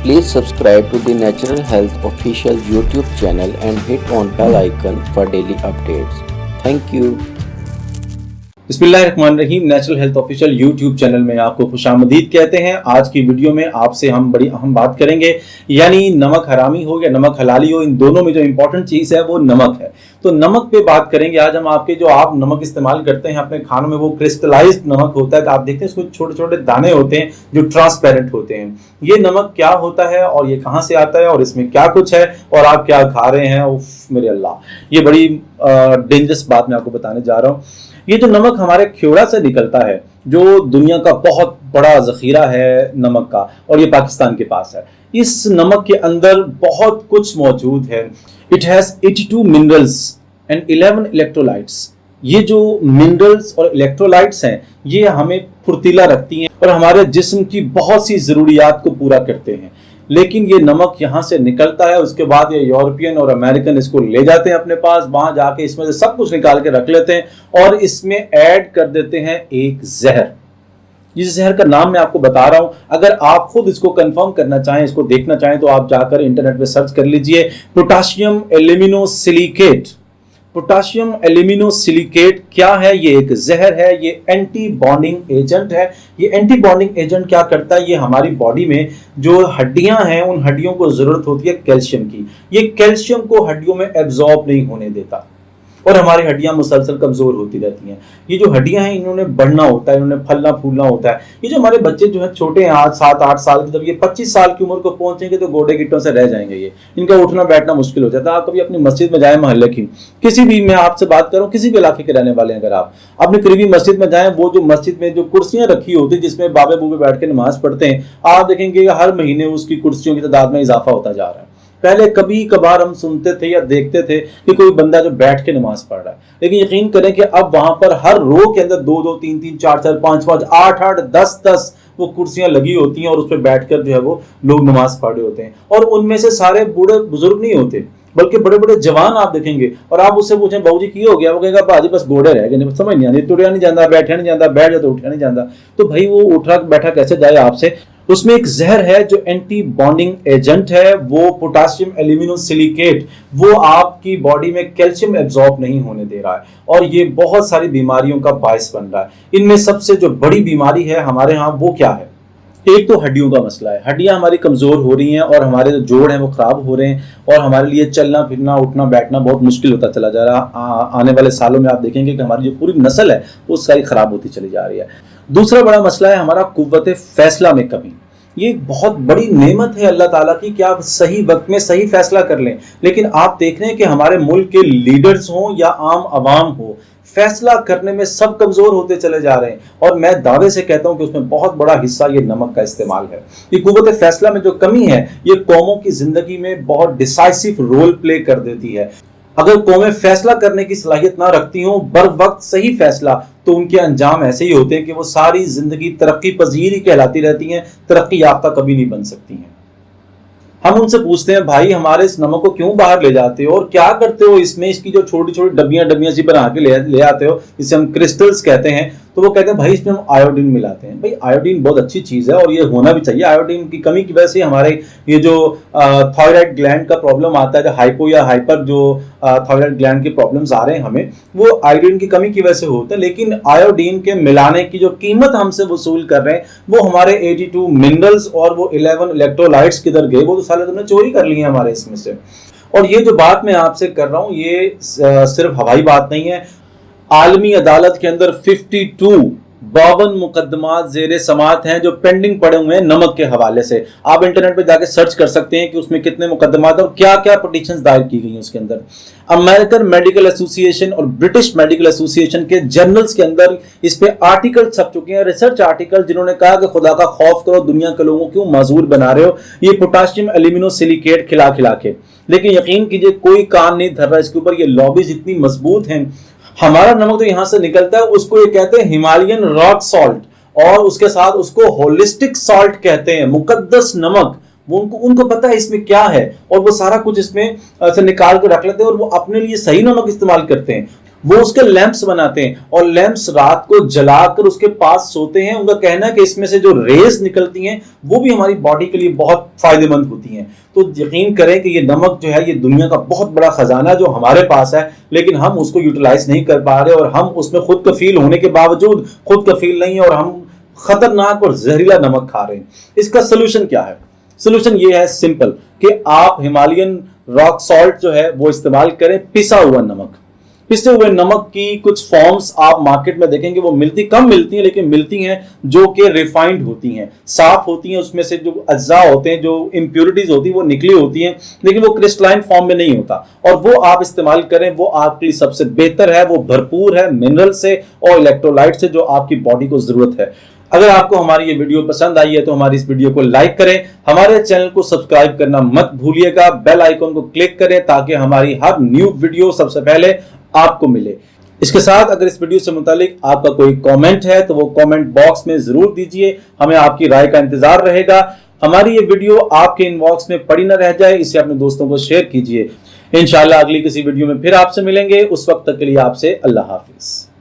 Please subscribe to the Natural Health official YouTube channel and hit on bell icon for daily updates. Thank you. बिस्मिल्लाहिर्रहमानिर्रहीम। Natural health official YouTube channel में आपको खुशामदीद कहते हैं। आज की video में आपसे हम बड़ी अहम बात करेंगे, यानी नमक हरामी हो या नमक हलाली हो, इन दोनों में जो इंपॉर्टेंट चीज़ है वो नमक है। तो नमक पे बात करेंगे आज हम। आपके जो आप नमक इस्तेमाल करते हैं अपने खानों में, वो क्रिस्टलाइज्ड नमक होता है। आप देखते हैं इसमें छोटे छोटे दाने होते हैं जो ट्रांसपेरेंट होते हैं। ये नमक क्या होता है और ये कहाँ से आता है और इसमें क्या कुछ है और आप क्या खा रहे हैं, उफ मेरे अल्लाह, ये बड़ी डेंजरस बात मैं आपको बताने जा रहा हूँ। ये जो नमक हमारे ख्योड़ा से निकलता है, जो दुनिया का बहुत बड़ा जखीरा है नमक का, और ये पाकिस्तान के पास है। इस नमक के अंदर बहुत कुछ मौजूद है। It has 82 minerals and 11 electrolytes. ये जो मिनरल्स और इलेक्ट्रोलाइट्स हैं, ये हमें फुर्तीला रखती हैं और हमारे जिस्म की बहुत सी ज़रूरियात को पूरा करते हैं। लेकिन ये नमक यहाँ से निकलता है, उसके बाद ये यूरोपियन और अमेरिकन इसको ले जाते हैं अपने पास, वहां जाके इसमें से सब कुछ निकाल के रख लेते हैं और इसमें ऐड कर देते हैं एक जहर। जिस जहर का नाम मैं आपको बता रहा हूं, अगर आप खुद इसको कंफर्म करना चाहें, इसको देखना चाहें, तो आप जाकर इंटरनेट पे सर्च कर लीजिए पोटाशियम एल्यूमिनोसिलिकेट। पोटाशियम एल्यूमिनोसिलिकेट क्या है? ये एक जहर है, ये एंटी बॉन्डिंग एजेंट है। ये एंटी बॉन्डिंग एजेंट क्या करता है? ये हमारी बॉडी में जो हड्डियां हैं, उन हड्डियों को जरूरत होती है कैल्शियम की। ये कैल्शियम को हड्डियों में एब्जॉर्ब नहीं होने देता और हमारी हड्डियां मुसलसल कमजोर होती रहती हैं। ये जो हड्डियां हैं, इन्होंने बढ़ना होता है, इन्होंने फलना फूलना होता है। ये जो हमारे बच्चे जो है छोटे हैं, आज 7-8 साल के, जब ये 25 साल की उम्र को पहुंचेंगे तो गोडे गिट्टों से रह जाएंगे। ये इनका उठना बैठना मुश्किल हो जाता है। आप कभी अपनी मस्जिद में जाए, मोहल्ले की किसी भी, मैं आपसे बात करूं, किसी भी इलाके के रहने वाले, अगर आप अपनी करीबी मस्जिद में जाएं, वो जो मस्जिद में जो कुर्सियां रखी होती है जिसमें बाबे बूबे बैठ के नमाज पढ़ते हैं, आप देखेंगे हर महीने उसकी कुर्सियों की तादाद में इजाफा होता जा रहा है। पहले कभी कभार हम सुनते थे या देखते थे कि कोई बंदा जो बैठ के नमाज पढ़ रहा है, लेकिन यकीन करें कि अब वहां पर हर रो के अंदर 2-2, 3-3, 4-4, 5-5, 8-8, 10-10 वो कुर्सियां लगी होती हैं और उस पर बैठकर जो है वो लोग नमाज पढ़ रहे होते हैं। और उनमें से सारे बूढ़े बुजुर्ग नहीं होते, बल्कि बड़े बड़े जवान आप देखेंगे। और आप उससे पूछें बाबू जी की हो गया, वो कहेगा भाजी बस गोड़े रह गए, समझ नहीं आती, तुरया नहीं जाता, बैठा नहीं जाता, बैठ जाता उठा नहीं जाता। तो भाई वो उठा बैठा कैसे जाए आपसे? उसमें एक जहर है जो एंटी बॉन्डिंग एजेंट है, वो पोटाशियम एल्यूमिनोसिलिकेट। वो आपकी बॉडी में कैल्शियम एब्जॉर्ब नहीं होने दे रहा है और ये बहुत सारी बीमारियों का बायस बन रहा है। इनमें सबसे जो बड़ी बीमारी है हमारे यहाँ, वो क्या है? एक तो हड्डियों का मसला है। हड्डियां हमारी कमजोर हो रही हैं और हमारे जो जोड़ हैं वो खराब हो रहे हैं और हमारे लिए चलना फिरना उठना बैठना बहुत मुश्किल होता चला जा रहा। आने वाले सालों में आप देखेंगे कि हमारी जो पूरी नस्ल है वो सारी खराब होती चली जा रही है। दूसरा बड़ा मसला है हमारा कुव्वत फैसला में कमी। ये एक बहुत बड़ी नेमत है अल्लाह ताला की कि आप सही वक्त में सही फैसला कर लें, लेकिन आप देख रहे हैं कि हमारे मुल्क के लीडर्स हों या आम आवाम हो, फैसला करने में सब कमजोर होते चले जा रहे हैं। और मैं दावे से कहता हूं कि उसमें बहुत बड़ा हिस्सा ये नमक का इस्तेमाल है। ये कुव्वत फैसला में जो कमी है, ये कौमों की जिंदगी में बहुत डिसाइसिव रोल प्ले कर देती है। अगर कौमें फैसला करने की सलाहियत ना रखती हों, बर वक्त सही फैसला, तो उनके अंजाम ऐसे ही होते हैं कि वो सारी जिंदगी तरक्की पजीर ही कहलाती रहती हैं, तरक्की याफ्ता कभी नहीं बन सकती हैं। हम उनसे पूछते हैं, भाई हमारे इस नमक को क्यों बाहर ले जाते हो और क्या करते हो इसमें? इसकी जो छोटी छोटी डब्बियां सी बना के ले आते हो, जिसे हम क्रिस्टल्स कहते हैं। तो वो कहते हैं भाई इसमें हम आयोडीन मिलाते हैं। भाई आयोडीन बहुत अच्छी चीज़ है और ये होना भी चाहिए। आयोडीन की कमी की वजह से हमारे ये जो थायराइड ग्लैंड का प्रॉब्लम आता है, जो हाइपो या हाइपर जो थायराइड ग्लैंड के प्रॉब्लम्स आ रहे हैं हमें, वो आयोडीन की कमी की वजह से होता है। लेकिन आयोडीन के मिलाने की जो कीमत हमसे वसूल कर रहे हैं, वो हमारे 82 मिनरल्स और वो 11 इलेक्ट्रोलाइट्स किधर गए? वो तो साले तुमने चोरी कर लिए हैं हमारे इसमें से। और ये जो बात मैं आपसे कर रहा हूँ, ये सिर्फ हवाई बात नहीं है। आलमी अदालत के अंदर 52 मुकदमात जेर समात हैं जो पेंडिंग पड़े हुए हैं नमक के हवाले से। आप इंटरनेट पे जाके सर्च कर सकते हैं कि उसमें कितने मुकदमात और क्या क्या पिटीशंस दायर की गई हैं उसके अंदर। अमेरिकन मेडिकल एसोसिएशन और ब्रिटिश मेडिकल एसोसिएशन के जर्नल्स के अंदर इस पे आर्टिकल छप चुके हैं, रिसर्च आर्टिकल, जिन्होंने कहा कि खुदा का खौफ करो, दुनिया के लोगों को क्यों माजूर बना रहे हो ये पोटाशियम एल्यूमिनोसिलिकेट खिला खिला के। लेकिन यकीन कीजिए कोई कान नहीं धर रहा इसके ऊपर। ये लॉबीज इतनी मजबूत हैं। हमारा नमक तो यहां से निकलता है, उसको ये कहते हैं हिमालयन रॉक सॉल्ट, और उसके साथ उसको होलिस्टिक सॉल्ट कहते हैं, मुकद्दस नमक। वो उनको पता है इसमें क्या है और वो सारा कुछ इसमें से निकाल के रख लेते हैं और वो अपने लिए सही नमक इस्तेमाल करते हैं। वो उसके लैंप्स बनाते हैं और लैंप्स रात को जलाकर उसके पास सोते हैं। उनका कहना है कि इसमें से जो रेज निकलती हैं वो भी हमारी बॉडी के लिए बहुत फायदेमंद होती हैं। तो यकीन करें कि ये नमक जो है ये दुनिया का बहुत बड़ा खजाना जो हमारे पास है, लेकिन हम उसको यूटिलाइज नहीं कर पा रहे और हम उसमें खुद कफील होने के बावजूद खुद कफील नहीं है और हम खतरनाक और जहरीला नमक खा रहे हैं। इसका सोल्यूशन क्या है? सोल्यूशन ये है सिंपल कि आप हिमालयन रॉक सॉल्ट जो है वो इस्तेमाल करें, पिसा हुआ नमक। पिसे हुए नमक की कुछ फॉर्म्स आप मार्केट में देखेंगे वो कम मिलती हैं, लेकिन मिलती हैं जो कि रिफाइंड होती हैं, साफ होती हैं, उसमें से जो अज्जा होते हैं, जो इंप्योरिटीज होती हैं वो निकली होती हैं, लेकिन वो क्रिस्टलाइन फॉर्म में नहीं होता। और वो आप इस्तेमाल करें, वो आपके लिए सबसे बेहतर है। वो भरपूर है मिनरल से और इलेक्ट्रोलाइट से जो आपकी बॉडी को जरूरत है। अगर आपको हमारी ये वीडियो पसंद आई है तो हमारी इस वीडियो को लाइक करें, हमारे चैनल को सब्सक्राइब करना मत भूलिएगा, बेल आइकन को क्लिक करें ताकि हमारी हर न्यू वीडियो सबसे पहले आपको मिले। इसके साथ अगर इस वीडियो से मुतालिक आपका कोई कमेंट है तो वो कमेंट बॉक्स में जरूर दीजिए, हमें आपकी राय का इंतजार रहेगा। हमारी ये वीडियो आपके इनबॉक्स में पड़ी न रह जाए, इसे अपने दोस्तों को शेयर कीजिए। इंशाल्लाह अगली किसी वीडियो में फिर आपसे मिलेंगे, उस वक्त तक के लिए आपसे अल्लाह हाफिज।